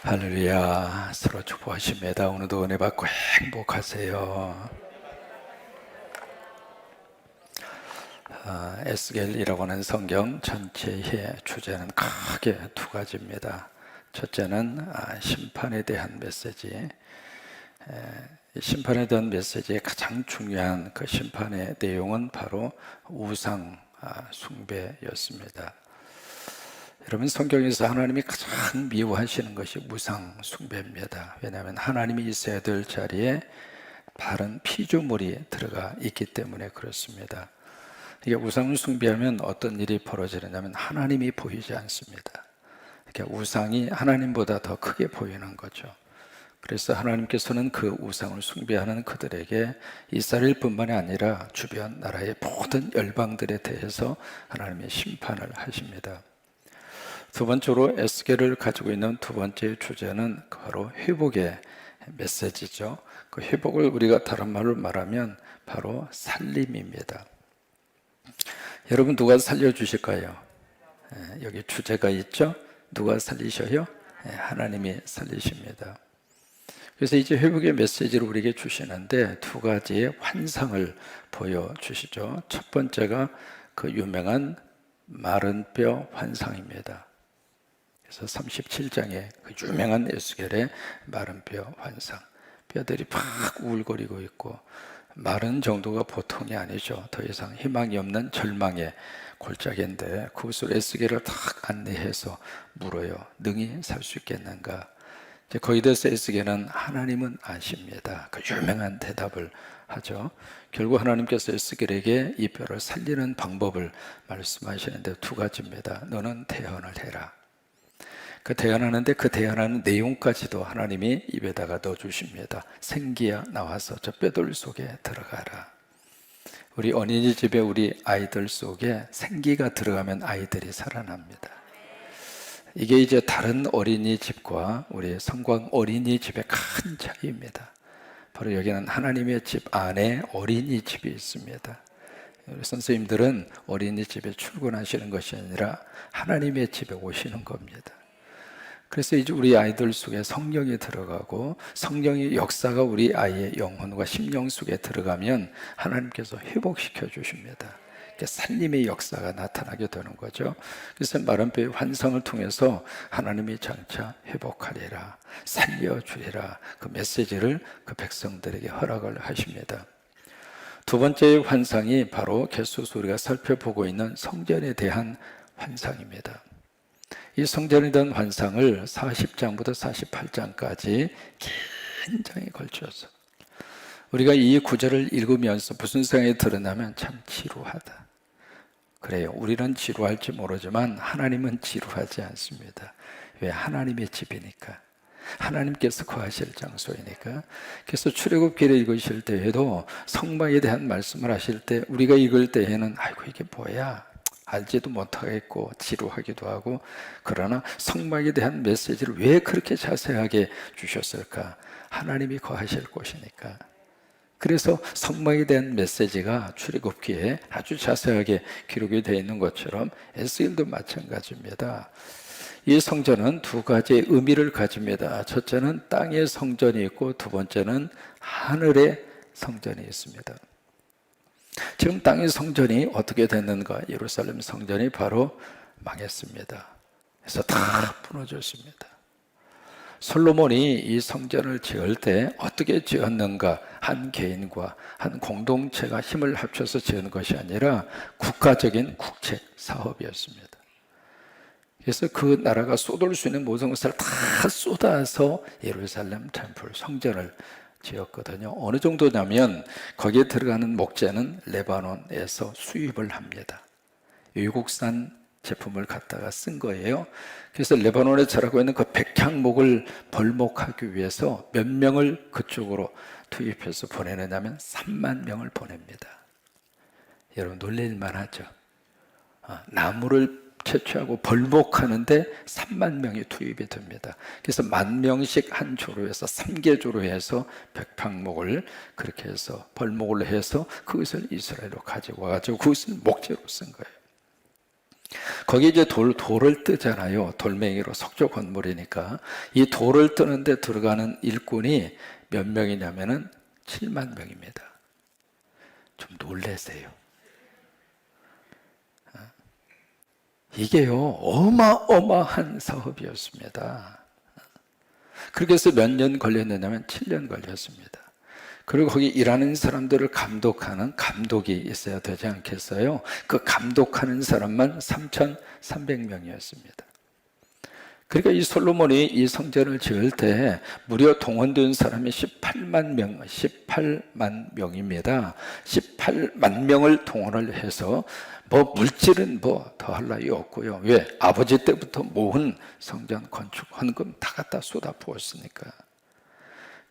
할렐루야. 서로 축복하십니다. 오늘도 은혜 받고 행복하세요. 에스겔이라고 하는 성경 전체의 주제는 크게 두 가지입니다. 첫째는 심판에 대한 메시지. 심판에 대한 메시지의 가장 중요한 그 심판의 내용은 바로 우상 숭배였습니다. 여러분, 성경에서 하나님이 가장 미워하시는 것이 우상 숭배입니다. 왜냐하면 하나님이 있어야 될 자리에 바른 피조물이 들어가 있기 때문에 그렇습니다. 이게 우상 숭배하면 어떤 일이 벌어지느냐면 하나님이 보이지 않습니다. 그러니까 우상이 하나님보다 더 크게 보이는 거죠. 그래서 하나님께서는 그 우상을 숭배하는 그들에게 이스라엘뿐만이 아니라 주변 나라의 모든 열방들에 대해서 하나님의 심판을 하십니다. 두 번째로 에스겔을 가지고 있는 두 번째 주제는 바로 회복의 메시지죠. 그 회복을 우리가 다른 말로 말하면 바로 살림입니다. 여러분, 누가 살려주실까요? 여기 주제가 있죠? 누가 살리셔요? 하나님이 살리십니다. 그래서 이제 회복의 메시지를 우리에게 주시는데 두 가지의 환상을 보여주시죠. 첫 번째가 그 유명한 마른 뼈 환상입니다. 그래서 37장에 그 유명한 에스겔의 마른 뼈 환상, 뼈들이 막 우울거리고 있고 마른 정도가 보통이 아니죠. 더 이상 희망이 없는 절망의 골짜기인데 그것을 에스겔을 딱 안내해서 물어요. 능히 살 수 있겠는가? 이제 거기에 대해서 에스겔은 하나님은 아십니다. 그 유명한 대답을 하죠. 결국 하나님께서 에스겔에게 이 뼈를 살리는 방법을 말씀하시는데 두 가지입니다. 너는 대언을 해라. 그 대언하는데 그 대언하는 내용까지도 하나님이 입에다가 넣어주십니다. 생기야 나와서 저 뼈들 속에 들어가라. 우리 어린이집에 우리 아이들 속에 생기가 들어가면 아이들이 살아납니다. 이게 이제 다른 어린이집과 우리 성광 어린이집의 큰 차이입니다. 바로 여기는 하나님의 집 안에 어린이집이 있습니다. 우리 선생님들은 어린이집에 출근하시는 것이 아니라 하나님의 집에 오시는 겁니다. 그래서 이제 우리 아이들 속에 성령이 들어가고 성령의 역사가 우리 아이의 영혼과 심령 속에 들어가면 하나님께서 회복시켜 주십니다. 살림의 역사가 나타나게 되는 거죠. 그래서 마른 뼈의 환상을 통해서 하나님이 장차 회복하리라, 살려주리라, 그 메시지를 그 백성들에게 허락을 하십니다. 두 번째의 환상이 바로 계속해서 우리가 살펴보고 있는 성전에 대한 환상입니다. 이 성전에 대한 환상을 40장부터 48장까지 긴 장에 걸쳐서 우리가 이 구절을 읽으면서 무슨 생각이 드러나면 참 지루하다. 그래요. 우리는 지루할지 모르지만 하나님은 지루하지 않습니다. 왜? 하나님의 집이니까. 하나님께서 거하실 장소이니까. 그래서 출애굽기를 읽으실 때에도 성막에 대한 말씀을 하실 때 우리가 읽을 때에는 아이고 이게 뭐야? 알지도 못하겠고 지루하기도 하고, 그러나 성막에 대한 메시지를 왜 그렇게 자세하게 주셨을까? 하나님이 거하실 곳이니까. 그래서 성막에 대한 메시지가 출애굽기에 아주 자세하게 기록이 되어 있는 것처럼 에스겔도 마찬가지입니다. 이 성전은 두 가지의 의미를 가집니다. 첫째는 땅의 성전이 있고 두 번째는 하늘의 성전이 있습니다. 지금 땅의 성전이 어떻게 됐는가? 예루살렘 성전이 바로 망했습니다. 그래서 다 무너졌습니다. 솔로몬이 이 성전을 지을 때 어떻게 지었는가? 한 개인과 한 공동체가 힘을 합쳐서 지은 것이 아니라 국가적인 국책 사업이었습니다. 그래서 그 나라가 쏟을 수 있는 모든 것을 다 쏟아서 예루살렘 템플 성전을 지었거든요. 어느 정도냐면 거기에 들어가는 목재는 레바논에서 수입을 합니다. 외국산 제품을 갖다가 쓴 거예요. 그래서 레바논에 자라고 있는 그 백향목을 벌목하기 위해서 몇 명을 그쪽으로 투입해서 보내느냐면 3만 명을 보냅니다. 여러분 놀랄만 하죠. 나무를 채취하고 벌목하는데 3만 명이 투입이 됩니다. 그래서 10,000명씩 한 조로에서 3개조로 해서 백향목을 그렇게 해서 벌목을 해서 그것을 이스라엘로 가지고 와가지고 그것을 목재로 쓴 거예요. 거기 이제 돌을 뜨잖아요. 돌멩이로 석조 건물이니까. 이 돌을 뜨는데 들어가는 일꾼이 몇 명이냐면은 7만 명입니다. 좀 놀라세요. 이게요, 어마어마한 사업이었습니다. 그렇게 해서 몇 년 걸렸느냐면 7년 걸렸습니다. 그리고 거기 일하는 사람들을 감독하는 감독이 있어야 되지 않겠어요? 그 감독하는 사람만 3,300명이었습니다. 그러니까 이 솔로몬이 이 성전을 지을 때 무려 동원된 사람이 18만 명입니다. 18만 명을 동원을 해서 뭐 물질은 뭐 더할 나위 없고요. 왜? 아버지 때부터 모은 성전 건축 헌금 다 갖다 쏟아 부었으니까.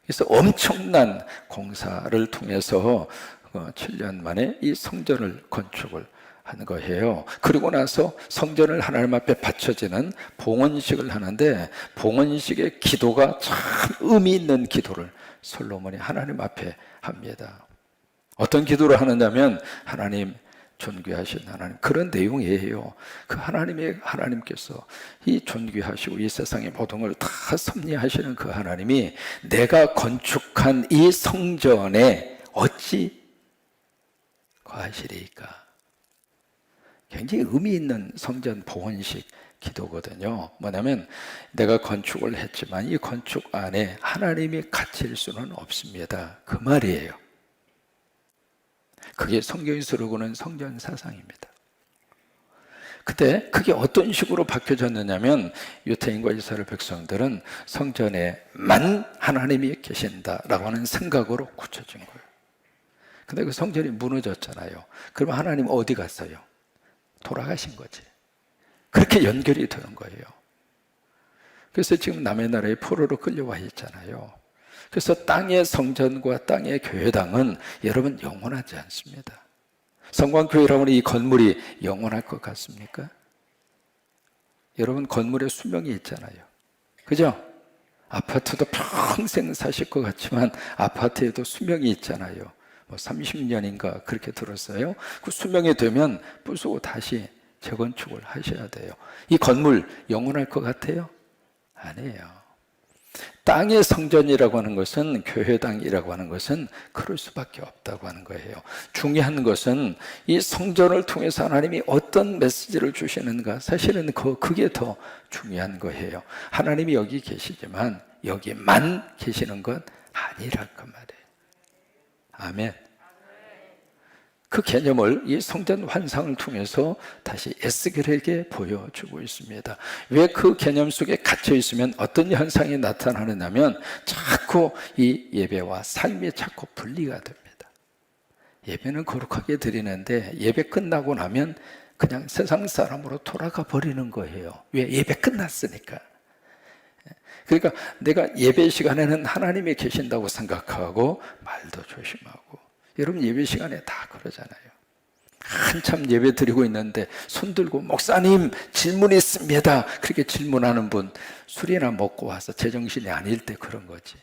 그래서 엄청난 공사를 통해서 7년 만에 이 성전을 건축을 한 거예요. 그리고 나서 성전을 하나님 앞에 바쳐지는 봉헌식을 하는데 봉헌식의 기도가 참 의미 있는 기도를 솔로몬이 하나님 앞에 합니다. 어떤 기도를 하느냐면 하나님, 존귀하신 하나님, 그런 내용이에요. 그 하나님께서 이 존귀하시고 이 세상의 모든 걸 다 섭리하시는 그 하나님이 내가 건축한 이 성전에 어찌 거하시리까? 굉장히 의미 있는 성전 봉헌식 기도거든요. 뭐냐면 내가 건축을 했지만 이 건축 안에 하나님이 갇힐 수는 없습니다. 그 말이에요. 그게 성경에서 이루고는 성전 사상입니다. 그때 그게 어떤 식으로 바뀌어졌느냐면 유태인과 이스라엘 백성들은 성전에만 하나님이 계신다라고 하는 생각으로 굳혀진 거예요. 근데 그 성전이 무너졌잖아요. 그러면 하나님 어디 갔어요? 돌아가신 거지. 그렇게 연결이 되는 거예요. 그래서 지금 남의 나라에 포로로 끌려와 있잖아요. 그래서 땅의 성전과 땅의 교회당은 여러분 영원하지 않습니다. 성광교회라고 하는 이 건물이 영원할 것 같습니까? 여러분 건물에 수명이 있잖아요. 그죠? 아파트도 평생 사실 것 같지만 아파트에도 수명이 있잖아요. 뭐 30년인가 그렇게 들었어요. 그 수명이 되면 부수고 다시 재건축을 하셔야 돼요. 이 건물 영원할 것 같아요? 아니에요. 땅의 성전이라고 하는 것은, 교회당이라고 하는 것은 그럴 수밖에 없다고 하는 거예요. 중요한 것은 이 성전을 통해서 하나님이 어떤 메시지를 주시는가, 사실은 그게 더 중요한 거예요. 하나님이 여기 계시지만 여기만 계시는 건 아니랄 그 말이에요. 아멘. 그 개념을 이 성전 환상을 통해서 다시 에스겔에게 보여주고 있습니다. 왜 그 개념 속에 갇혀 있으면 어떤 현상이 나타나느냐면 자꾸 이 예배와 삶이 자꾸 분리가 됩니다. 예배는 거룩하게 드리는데 예배 끝나고 나면 그냥 세상 사람으로 돌아가 버리는 거예요. 왜? 예배 끝났으니까. 그러니까 내가 예배 시간에는 하나님이 계신다고 생각하고 말도 조심하고. 여러분 예배 시간에 다 그러잖아요. 한참 예배 드리고 있는데 손 들고 목사님 질문 있습니다. 그렇게 질문하는 분 술이나 먹고 와서 제정신이 아닐 때 그런 거지.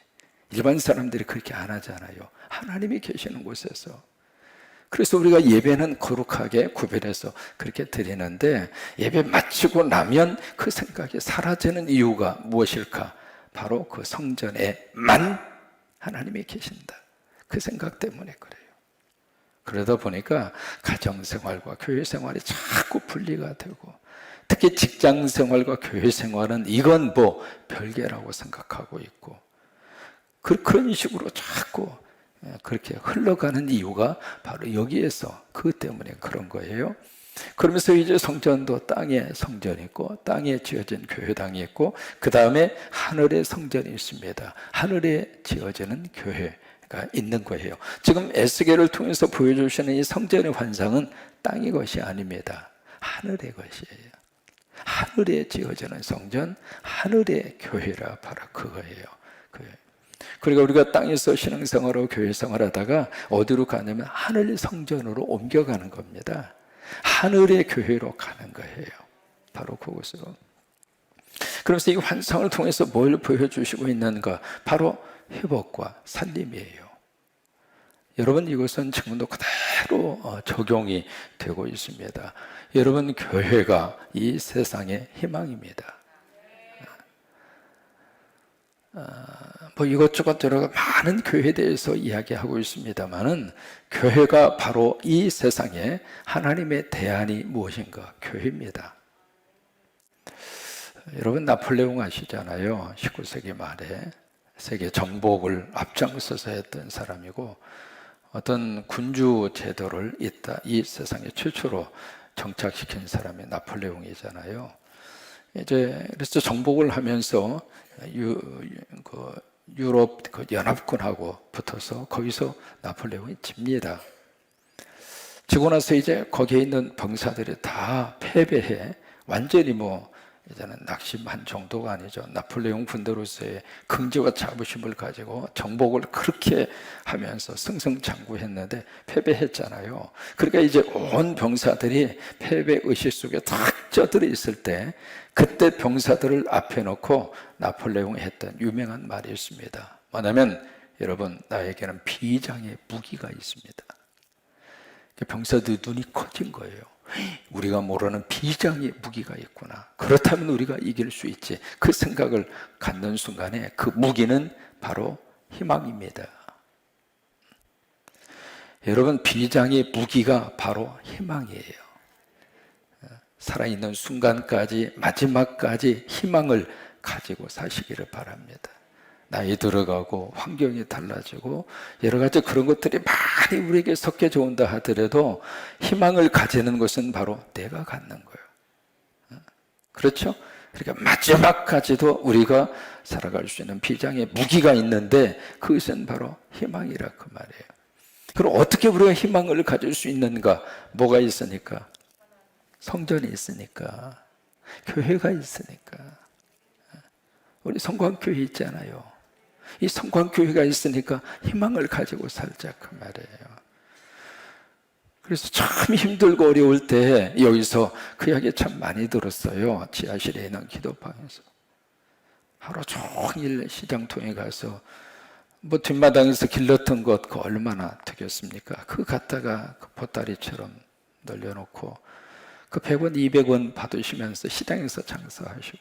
일반 사람들이 그렇게 안 하잖아요. 하나님이 계시는 곳에서. 그래서 우리가 예배는 거룩하게 구별해서 그렇게 드리는데 예배 마치고 나면 그 생각이 사라지는 이유가 무엇일까? 바로 그 성전에만 하나님이 계신다. 그 생각 때문에 그래요. 그러다 보니까 가정생활과 교회생활이 자꾸 분리가 되고, 특히 직장생활과 교회생활은 이건 뭐 별개라고 생각하고 있고, 그런 식으로 자꾸 그렇게 흘러가는 이유가 바로 여기에서 그 때문에 그런 거예요. 그러면서 이제 성전도 땅에 성전이 있고 땅에 지어진 교회당이 있고 그 다음에 하늘에 성전이 있습니다. 하늘에 지어지는 교회가 있는 거예요. 지금 에스겔을 통해서 보여주시는 이 성전의 환상은 땅의 것이 아닙니다. 하늘의 것이에요. 하늘에 지어지는 성전, 하늘의 교회라 바로 그거예요. 그러니까 우리가 땅에서 신앙생활하고 교회생활하다가 어디로 가냐면 하늘 성전으로 옮겨가는 겁니다. 하늘의 교회로 가는 거예요. 바로 그곳으로. 그러면서 이 환상을 통해서 뭘 보여주시고 있는가? 바로 회복과 살림이에요. 여러분, 이것은 지금도 그대로 적용이 되고 있습니다. 여러분, 교회가 이 세상의 희망입니다. 뭐 이것저것 여러 많은 교회에 대해서 이야기하고 있습니다만은, 교회가 바로 이 세상에 하나님의 대안이 무엇인가? 교회입니다. 여러분, 나폴레옹 아시잖아요. 19세기 말에 세계 정복을 앞장서서 했던 사람이고, 어떤 군주 제도를 이 세상에 최초로 정착시킨 사람이 나폴레옹이잖아요. 그래서 정복을 하면서 유럽 연합군하고 붙어서 거기서 나폴레옹이 집니다. 지고 나서 이제 거기에 있는 병사들이 다 패배해 완전히 이제는 낙심한 정도가 아니죠. 나폴레옹 군대로서의 긍지와 자부심을 가지고 정복을 그렇게 하면서 승승장구했는데 패배했잖아요. 그러니까 이제 온 병사들이 패배 의식 속에 탁 쪄들어 있을 때, 그때 병사들을 앞에 놓고 나폴레옹이 했던 유명한 말이 있습니다. 뭐냐면, 여러분, 나에게는 비장의 무기가 있습니다. 병사들 눈이 커진 거예요. 우리가 모르는 비장의 무기가 있구나. 그렇다면 우리가 이길 수 있지. 그 생각을 갖는 순간에 그 무기는 바로 희망입니다. 여러분, 비장의 무기가 바로 희망이에요. 살아있는 순간까지, 마지막까지 희망을 가지고 사시기를 바랍니다. 나이 들어가고 환경이 달라지고 여러 가지 그런 것들이 많이 우리에게 섞여져 온다 하더라도 희망을 가지는 것은 바로 내가 갖는 거예요. 그렇죠? 그러니까 마지막까지도 우리가 살아갈 수 있는 비장의 무기가 있는데, 그것은 바로 희망이라 그 말이에요. 그럼 어떻게 우리가 희망을 가질 수 있는가? 뭐가 있으니까? 성전이 있으니까, 교회가 있으니까. 우리 성광교회 있잖아요. 이 성광교회가 있으니까 희망을 가지고 살자 그 말이에요. 그래서 참 힘들고 어려울 때 여기서 그 이야기 참 많이 들었어요. 지하실에 있는 기도방에서 하루 종일 시장통에 가서 뒷마당에서 길렀던 것 그 얼마나 되겠습니까? 그거 갖다가 그 보따리처럼 널려놓고 그 100원, 200원 받으시면서 시장에서 장사하시고,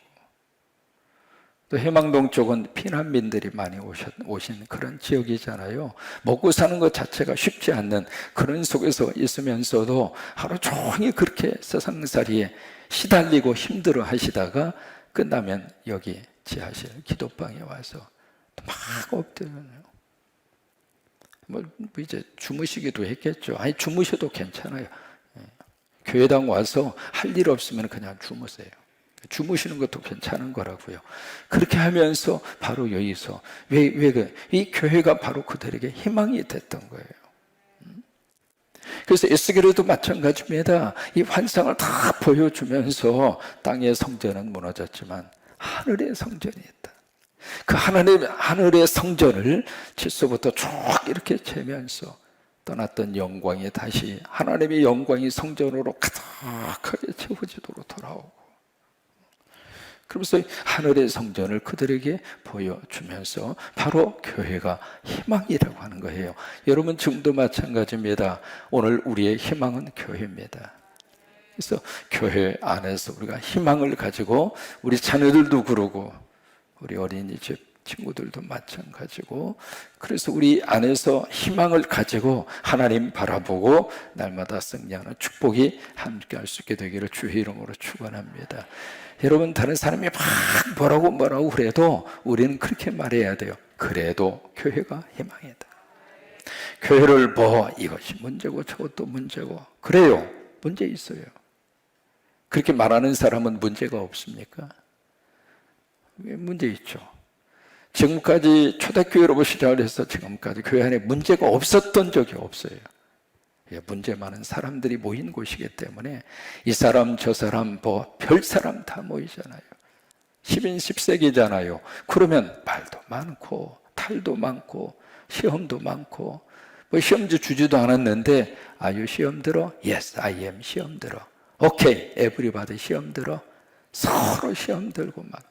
또 해망동 쪽은 피난민들이 많이 오신 그런 지역이잖아요. 먹고 사는 것 자체가 쉽지 않는 그런 속에서 있으면서도 하루 종일 그렇게 세상살이에 시달리고 힘들어 하시다가 끝나면 여기 지하실 기도방에 와서 막 엎드려요. 이제 주무시기도 했겠죠. 아니, 주무셔도 괜찮아요. 교회당 와서 할 일 없으면 그냥 주무세요. 주무시는 것도 괜찮은 거라고요. 그렇게 하면서 바로 여기서 이 교회가 바로 그들에게 희망이 됐던 거예요. 그래서 에스겔에도 마찬가지입니다. 이 환상을 다 보여주면서 땅의 성전은 무너졌지만 하늘의 성전이 있다. 그 하늘의 성전을 질서부터 쭉 이렇게 재면서 떠났던 영광이 다시 하나님의 영광이 성전으로 가득하게 채워지도록 돌아오고, 그러면서 하늘의 성전을 그들에게 보여주면서 바로 교회가 희망이라고 하는 거예요. 여러분, 지금도 마찬가지입니다. 오늘 우리의 희망은 교회입니다. 그래서 교회 안에서 우리가 희망을 가지고, 우리 자녀들도 그러고 우리 어린이집 친구들도 마찬가지고, 그래서 우리 안에서 희망을 가지고 하나님 바라보고 날마다 승리하는 축복이 함께할 수 있게 되기를 주의 이름으로 축원합니다. 여러분, 다른 사람이 막 뭐라고 그래도 우리는 그렇게 말해야 돼요. 그래도 교회가 희망이다. 교회를 이것이 문제고 저것도 문제고, 그래요. 문제 있어요. 그렇게 말하는 사람은 문제가 없습니까? 문제 있죠. 지금까지 초대교회로 시작을 해서 지금까지 교회 안에 문제가 없었던 적이 없어요. 문제 많은 사람들이 모인 곳이기 때문에 이 사람 저 사람 별 사람 다 모이잖아요. 10인 10세기잖아요. 그러면 말도 많고 탈도 많고 시험도 많고, 시험지 주지도 않았는데 아유 시험 들어? Yes, I am 시험 들어. 오케이, everybody 시험 들어. 서로 시험 들고 막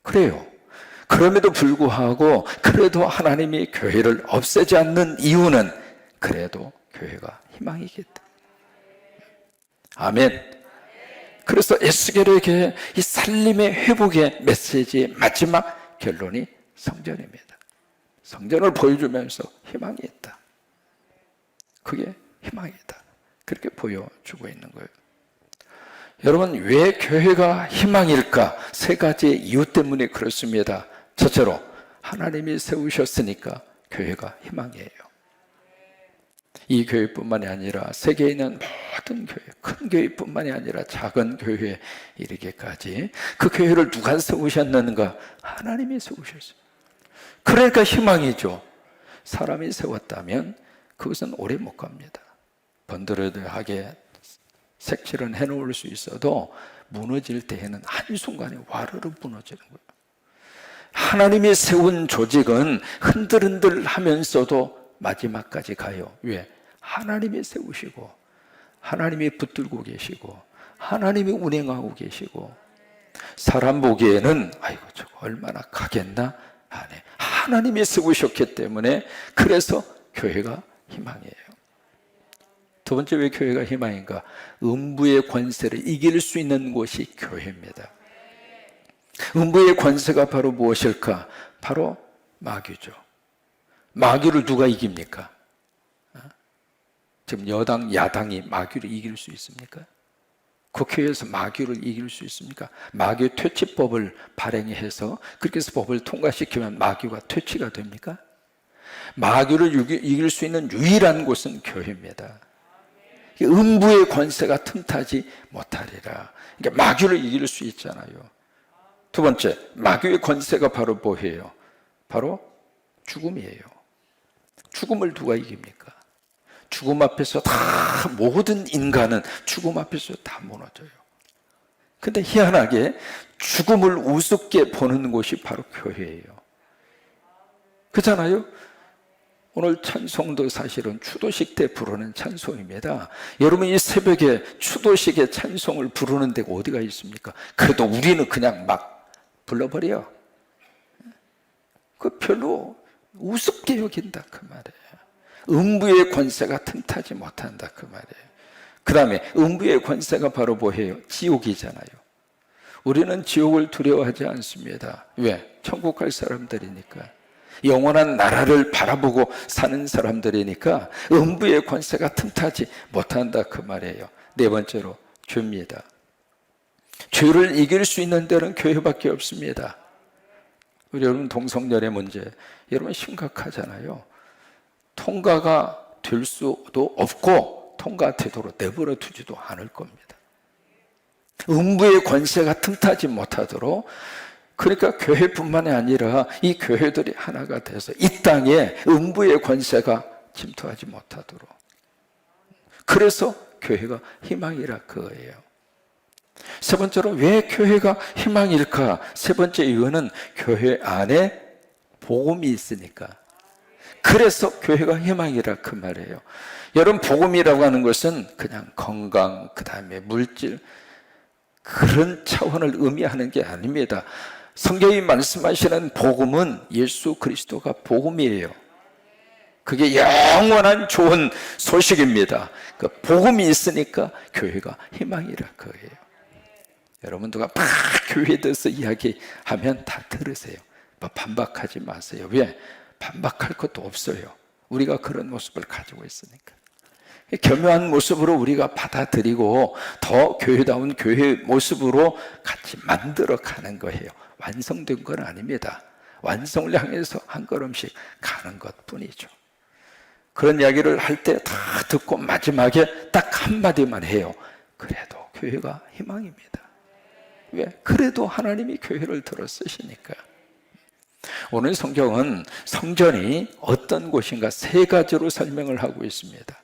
그래요. 그럼에도 불구하고 그래도 하나님이 교회를 없애지 않는 이유는 그래도 교회가 희망이기 때문에. 아멘. 그래서 에스겔에게 이 살림의 회복의 메시지의 마지막 결론이 성전입니다. 성전을 보여주면서 희망이 있다. 그게 희망이다. 그렇게 보여주고 있는 거예요. 여러분, 왜 교회가 희망일까? 세 가지의 이유 때문에 그렇습니다. 첫째로 하나님이 세우셨으니까 교회가 희망이에요. 이 교회뿐만이 아니라 세계에 있는 모든 교회, 큰 교회뿐만이 아니라 작은 교회에 이르기까지 그 교회를 누가 세우셨는가? 하나님이 세우셨어요. 그러니까 희망이죠. 사람이 세웠다면 그것은 오래 못 갑니다. 번드러하게 색칠은 해놓을 수 있어도 무너질 때에는 한순간에 와르르 무너지는 거예요. 하나님이 세운 조직은 흔들흔들 하면서도 마지막까지 가요. 왜? 하나님이 세우시고 하나님이 붙들고 계시고 하나님이 운행하고 계시고, 사람 보기에는 아이고 저거 얼마나 가겠나? 아니, 하나님이 세우셨기 때문에 그래서 교회가 희망이에요. 두 번째, 왜 교회가 희망인가? 음부의 권세를 이길 수 있는 곳이 교회입니다. 음부의 권세가 바로 무엇일까? 바로 마귀죠. 마귀를 누가 이깁니까? 지금 여당, 야당이 마귀를 이길 수 있습니까? 국회에서 마귀를 이길 수 있습니까? 마귀 퇴치법을 발행해서 그렇게 해서 법을 통과시키면 마귀가 퇴치가 됩니까? 마귀를 이길 수 있는 유일한 곳은 교회입니다. 음부의 권세가 틈타지 못하리라. 그러니까 마귀를 이길 수 있잖아요. 두 번째, 마귀의 권세가 바로 뭐예요? 바로 죽음이에요. 죽음을 누가 이깁니까? 죽음 앞에서 다, 모든 인간은 죽음 앞에서 다 무너져요. 근데 희한하게 죽음을 우습게 보는 곳이 바로 교회예요. 그렇잖아요? 오늘 찬송도 사실은 추도식 때 부르는 찬송입니다. 여러분, 이 새벽에 추도식의 찬송을 부르는 데가 어디가 있습니까? 그래도 우리는 그냥 막 불러버려. 그 별로 우습게 여긴다 그 말이에요. 음부의 권세가 틈타지 못한다 그 말이에요. 그 다음에 음부의 권세가 바로 뭐예요? 지옥이잖아요. 우리는 지옥을 두려워하지 않습니다. 왜? 천국 갈 사람들이니까. 영원한 나라를 바라보고 사는 사람들이니까 음부의 권세가 틈타지 못한다 그 말이에요. 네 번째로 죄입니다. 죄를 이길 수 있는 데는 교회밖에 없습니다. 우리 여러분, 동성연애 문제 여러분 심각하잖아요. 통과가 될 수도 없고 통과되도록 내버려 두지도 않을 겁니다. 음부의 권세가 틈타지 못하도록, 그러니까 교회뿐만이 아니라 이 교회들이 하나가 돼서 이 땅에 음부의 권세가 침투하지 못하도록, 그래서 교회가 희망이라 그거예요. 세 번째로 왜 교회가 희망일까? 세 번째 이유는 교회 안에 복음이 있으니까. 그래서 교회가 희망이라 그 말이에요. 여러분, 복음이라고 하는 것은 그냥 건강, 그 다음에 물질, 그런 차원을 의미하는 게 아닙니다. 성경이 말씀하시는 복음은 예수 그리스도가 복음이에요. 그게 영원한 좋은 소식입니다. 그 복음이 있으니까 교회가 희망이라 그거예요. 여러분, 누가 막 교회에 대해서 이야기하면 다 들으세요. 반박하지 마세요. 왜? 반박할 것도 없어요. 우리가 그런 모습을 가지고 있으니까. 겸허한 모습으로 우리가 받아들이고 더 교회다운 교회의 모습으로 같이 만들어 가는 거예요. 완성된 건 아닙니다. 완성을 향해서 한 걸음씩 가는 것 뿐이죠. 그런 이야기를 할 때 다 듣고 마지막에 딱 한마디만 해요. 그래도 교회가 희망입니다. 왜? 그래도 하나님이 교회를 들어 쓰시니까. 오늘 성경은 성전이 어떤 곳인가 세 가지로 설명을 하고 있습니다.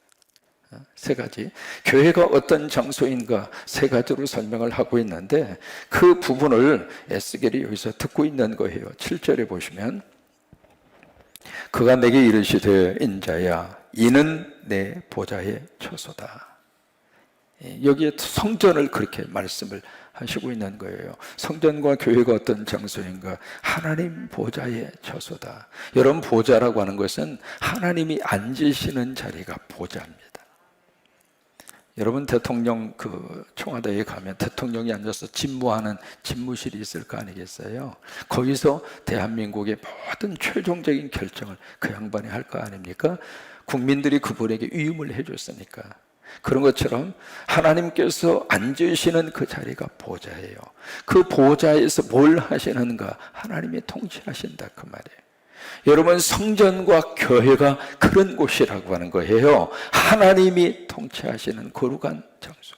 세 가지. 교회가 어떤 장소인가 세 가지로 설명을 하고 있는데 그 부분을 에스겔이 여기서 듣고 있는 거예요. 7절에 보시면 그가 내게 이르시되 인자야 이는 내 보좌의 처소다. 여기에 성전을 그렇게 말씀을 하시고 있는 거예요. 성전과 교회가 어떤 장소인가? 하나님 보좌의 처소다. 여러분, 보좌라고 하는 것은 하나님이 앉으시는 자리가 보좌입니다. 여러분, 대통령 청와대에 가면 대통령이 앉아서 집무하는 집무실이 있을 거 아니겠어요? 거기서 대한민국의 모든 최종적인 결정을 그 양반이 할 거 아닙니까? 국민들이 그분에게 위임을 해줬으니까. 그런 것처럼 하나님께서 앉으시는 그 자리가 보좌예요. 그 보좌에서 뭘 하시는가? 하나님이 통치하신다, 그 말이에요. 여러분, 성전과 교회가 그런 곳이라고 하는 거예요. 하나님이 통치하시는 거룩한 장소.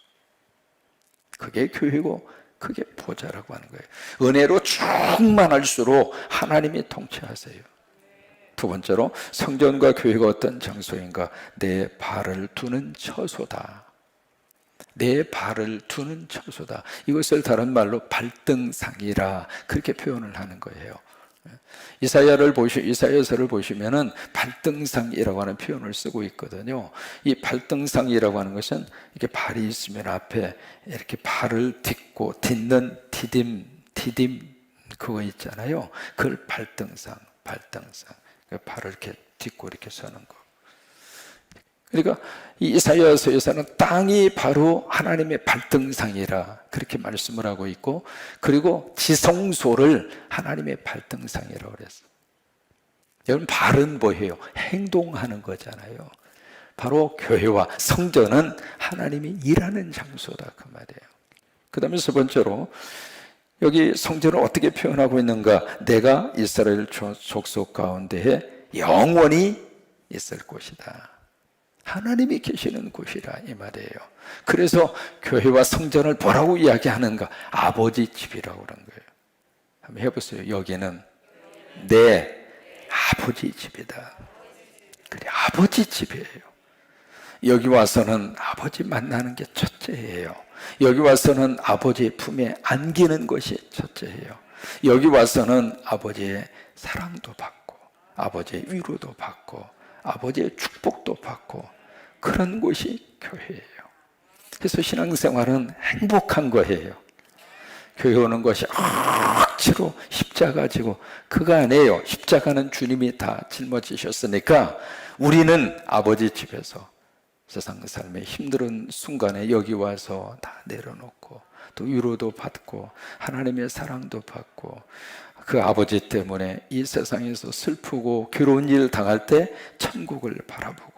그게 교회고 그게 보좌라고 하는 거예요. 은혜로 충만할수록 하나님이 통치하세요. 두 번째로, 성전과 교회가 어떤 장소인가? 내 발을 두는 처소다. 내 발을 두는 처소다. 이것을 다른 말로 발등상이라 그렇게 표현을 하는 거예요. 이사야서를 보시면은 발등상이라고 하는 표현을 쓰고 있거든요. 이 발등상이라고 하는 것은 이렇게 발이 있으면 앞에 이렇게 발을 딛는 디딤 그거 있잖아요. 그걸 발등상. 발을 이렇게 딛고 이렇게 서는 거. 그러니까 이 이사야서에서는 땅이 바로 하나님의 발등상이라 그렇게 말씀을 하고 있고, 그리고 지성소를 하나님의 발등상이라고 그랬어요. 여러분, 발은 뭐예요? 행동하는 거잖아요. 바로 교회와 성전은 하나님이 일하는 장소다, 그 말이에요. 그 다음에 세 번째로, 여기 성전을 어떻게 표현하고 있는가? 내가 이스라엘 족속 가운데에 영원히 있을 곳이다. 하나님이 계시는 곳이라 이 말이에요. 그래서 교회와 성전을 뭐라고 이야기하는가? 아버지 집이라고 그런 거예요. 한번 해보세요. 여기는 내 아버지 집이다. 그래, 아버지 집이에요. 여기 와서는 아버지 만나는 게 첫째예요. 여기 와서는 아버지의 품에 안기는 것이 첫째예요. 여기 와서는 아버지의 사랑도 받고, 아버지의 위로도 받고, 아버지의 축복도 받고, 그런 곳이 교회예요. 그래서 신앙생활은 행복한 거예요. 교회 오는 것이 억지로 십자가 지고, 그거 아니에요. 십자가는 주님이 다 짊어지셨으니까 우리는 아버지 집에서 세상 삶의 힘든 순간에 여기 와서 다 내려놓고, 또 위로도 받고 하나님의 사랑도 받고, 그 아버지 때문에 이 세상에서 슬프고 괴로운 일 당할 때 천국을 바라보고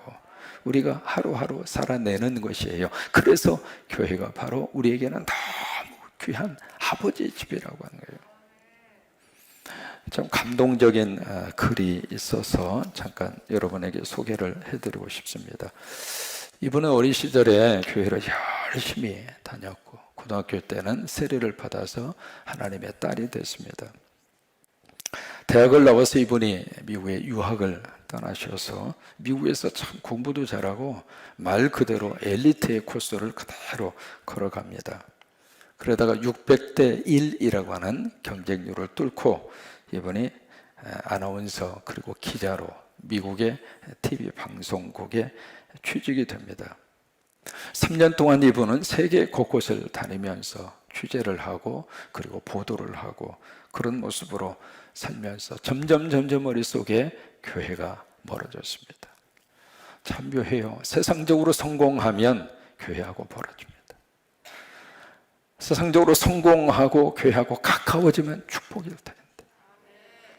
우리가 하루하루 살아내는 것이에요. 그래서 교회가 바로 우리에게는 너무 귀한 아버지 집이라고 하는 거예요. 좀 감동적인 글이 있어서 잠깐 여러분에게 소개를 해드리고 싶습니다. 이분은 어린 시절에 교회를 열심히 다녔고, 고등학교 때는 세례를 받아서 하나님의 딸이 됐습니다. 대학을 나와서 이분이 미국에 유학을 떠나셔서 미국에서 참 공부도 잘하고 말 그대로 엘리트의 코스를 그대로 걸어갑니다. 그러다가 600대 1이라고 하는 경쟁률을 뚫고 이분이 아나운서 그리고 기자로 미국의 TV 방송국에 취직이 됩니다. 3년 동안 이분은 세계 곳곳을 다니면서 취재를 하고 그리고 보도를 하고 그런 모습으로 살면서 점점 머릿속에 교회가 멀어졌습니다. 참 묘해요. 세상적으로 성공하면 교회하고 멀어집니다. 세상적으로 성공하고 교회하고 가까워지면 축복일 텐데,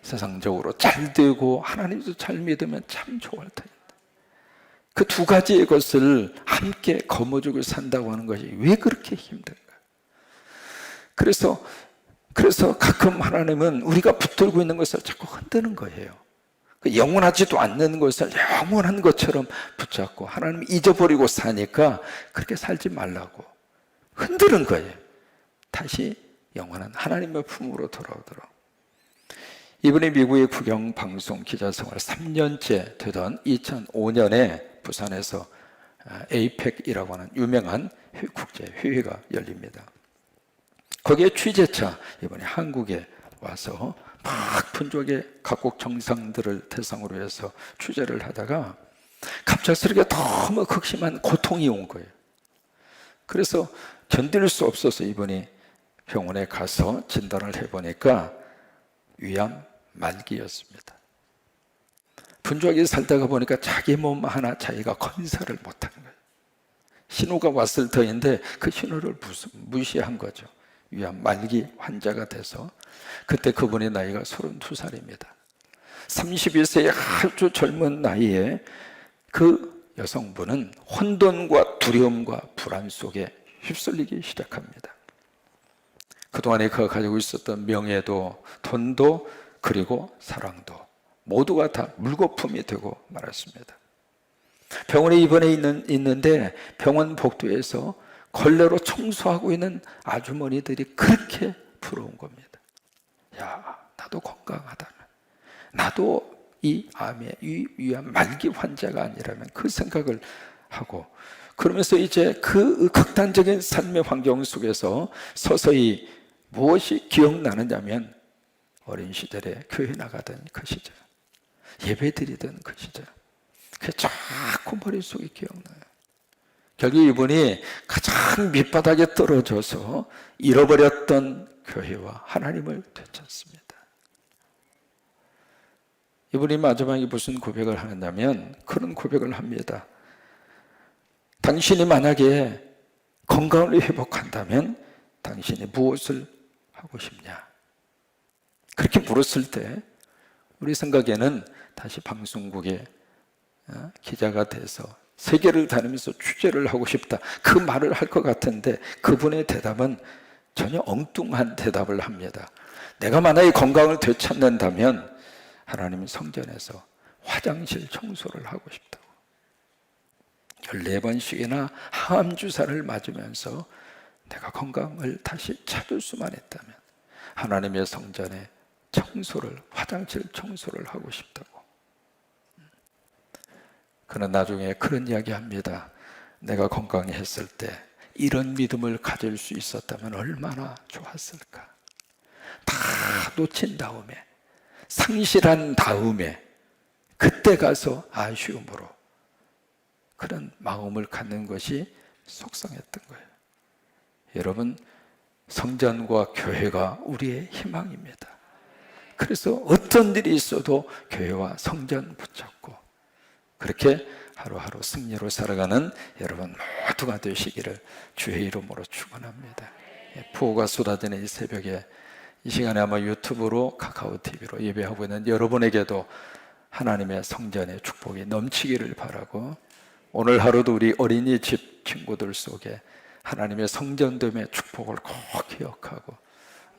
세상적으로 잘 되고 하나님도 잘 믿으면 참 좋을 텐데, 그 두 가지의 것을 함께 거머쥐고 산다고 하는 것이 왜 그렇게 힘든가? 그래서 가끔 하나님은 우리가 붙들고 있는 것을 자꾸 흔드는 거예요. 영원하지도 않는 것을 영원한 것처럼 붙잡고 하나님 잊어버리고 사니까 그렇게 살지 말라고 흔드는 거예요. 다시 영원한 하나님의 품으로 돌아오도록. 이분이 미국의 국영 방송 기자 생활 3년째 되던 2005년에 부산에서 에이펙이라고 하는 유명한 국제 회의가 열립니다. 거기에 취재차 이번에 한국에 와서 막 분족의 각국 정상들을 대상으로 해서 취재를 하다가 갑작스럽게 너무 극심한 고통이 온 거예요. 그래서 견딜 수 없어서 이분이 병원에 가서 진단을 해보니까 위암 말기였습니다. 분주하게 살다가 보니까 자기 몸 하나 자기가 건설을 못한 거예요. 신호가 왔을 터인데 그 신호를 무시한 거죠. 위암 말기 환자가 돼서 그때 그분의 나이가 32살입니다. 31세의 아주 젊은 나이에 그 여성분은 혼돈과 두려움과 불안 속에 휩쓸리기 시작합니다. 그동안에 그가 가지고 있었던 명예도 돈도 그리고 사랑도 모두가 다 물거품이 되고 말았습니다. 병원에 입원해 있는데 병원 복도에서 걸레로 청소하고 있는 아주머니들이 그렇게 부러운 겁니다. 야, 나도 건강하다면, 나도 이 암의 위암 말기 환자가 아니라면, 그 생각을 하고, 그러면서 이제 그 극단적인 삶의 환경 속에서 서서히 무엇이 기억나느냐면 어린 시절에 교회 나가던 그 시절, 예배 드리던 그 시절, 그게 자꾸 머릿속에 기억나요. 결국 이분이 가장 밑바닥에 떨어져서 잃어버렸던 교회와 하나님을 되찾습니다. 이분이 마지막에 무슨 고백을 하느냐면 그런 고백을 합니다. 당신이 만약에 건강을 회복한다면 당신이 무엇을 하고 싶냐? 그렇게 물었을 때 우리 생각에는 다시 방송국에 기자가 돼서 세계를 다니면서 취재를 하고 싶다, 그 말을 할 것 같은데 그분의 대답은 전혀 엉뚱한 대답을 합니다. 내가 만약에 건강을 되찾는다면 하나님 성전에서 화장실 청소를 하고 싶다고. 14번씩이나 항암 주사를 맞으면서 내가 건강을 다시 찾을 수만 있다면 하나님의 성전에 화장실 청소를 하고 싶다고. 그는 나중에 그런 이야기 합니다. 내가 건강했을 때 이런 믿음을 가질 수 있었다면 얼마나 좋았을까. 다 놓친 다음에, 상실한 다음에 그때 가서 아쉬움으로 그런 마음을 갖는 것이 속상했던 거예요. 여러분, 성전과 교회가 우리의 희망입니다. 그래서 어떤 일이 있어도 교회와 성전 붙잡고 그렇게 하루하루 승리로 살아가는 여러분 모두가 되시기를 주의 이름으로 축원합니다. 폭우가 쏟아지는 이 새벽에 이 시간에 아마 유튜브로 카카오 TV로 예배하고 있는 여러분에게도 하나님의 성전의 축복이 넘치기를 바라고, 오늘 하루도 우리 어린이집 친구들 속에 하나님의 성전됨의 축복을 꼭 기억하고,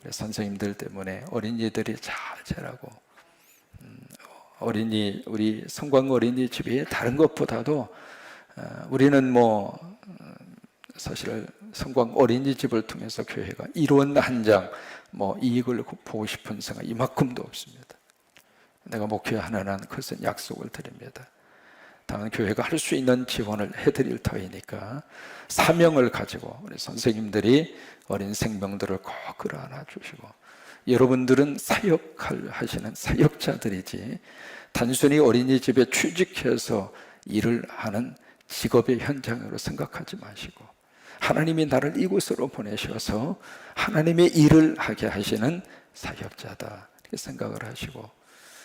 우리 선생님들 때문에 어린이들이 잘 자라고, 우리 성광 어린이집이 다른 것보다도 우리는 사실 성광 어린이집을 통해서 교회가 일원 한 장 이익을 보고 싶은 생각 이만큼도 없습니다. 내가 목회하는 것은 약속을 드립니다. 당연 교회가 할 수 있는 지원을 해드릴 터이니까 사명을 가지고 우리 선생님들이 어린 생명들을 꼭 끌어안아 주시고, 여러분들은 사역을 하시는 사역자들이지 단순히 어린이집에 취직해서 일을 하는 직업의 현장으로 생각하지 마시고, 하나님이 나를 이곳으로 보내셔서 하나님의 일을 하게 하시는 사역자다 이렇게 생각을 하시고,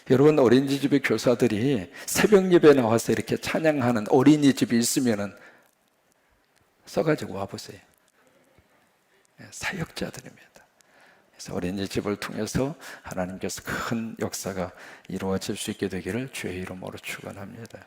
여러분 어린이집의 교사들이 새벽 예배 나와서 이렇게 찬양하는 어린이집이 있으면 써가지고 와보세요. 사역자들입니다. 그래서 어린이집을 통해서 하나님께서 큰 역사가 이루어질 수 있게 되기를 주의 이름으로 축원합니다.